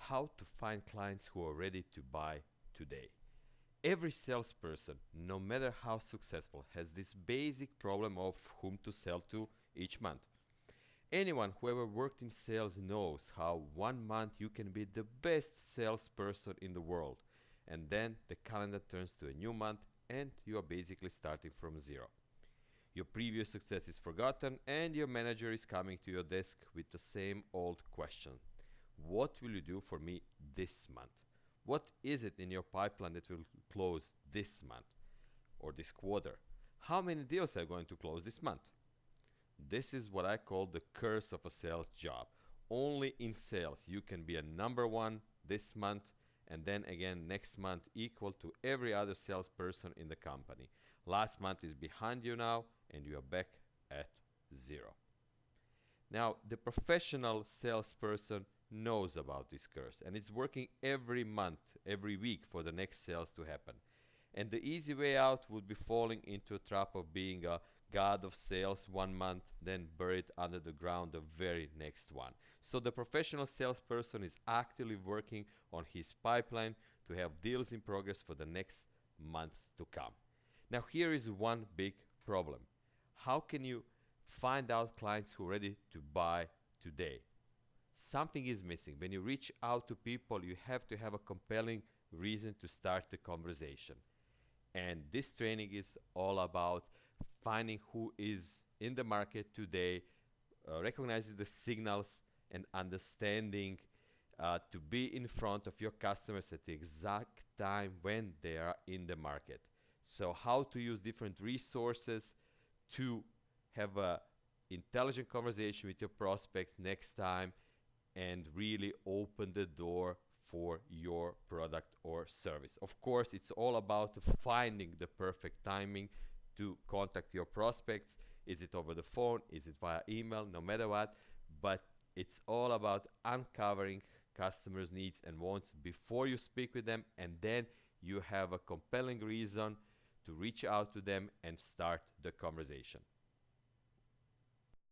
how to find clients who are ready to buy today. Every salesperson, no matter how successful, has this basic problem of whom to sell to each month. Anyone who ever worked in sales knows how one month you can be the best salesperson in the world, and then the calendar turns to a new month and you are basically starting from zero. Your previous success is forgotten and your manager is coming to your desk with the same old question. What will you do for me this month? What is it in your pipeline that will close this month or this quarter? How many deals are you going to close this month? This is what I call the curse of a sales job. Only in sales you can be a number one this month and then again next month equal to every other salesperson in the company. Last month is behind you now and you are back at zero. Now, the professional salesperson knows about this curse and it's working every month, every week for the next sales to happen. And the easy way out would be falling into a trap of being a god of sales one month, then buried under the ground the very next one. So the professional salesperson is actively working on his pipeline to have deals in progress for the next months to come. Now here is one big problem. How can you find out clients who are ready to buy today? Something is missing. When you reach out to people, you have to have a compelling reason to start the conversation. And this training is all about finding who is in the market today, recognizing the signals and understanding to be in front of your customers at the exact time when they are in the market. So how to use different resources to have a intelligent conversation with your prospect next time and really open the door for your product or service. Of course, it's all about finding the perfect timing to contact your prospects. Is it over the phone? Is it via email? No matter what. But it's all about uncovering customers' needs and wants before you speak with them, and then you have a compelling reason to reach out to them and start the conversation.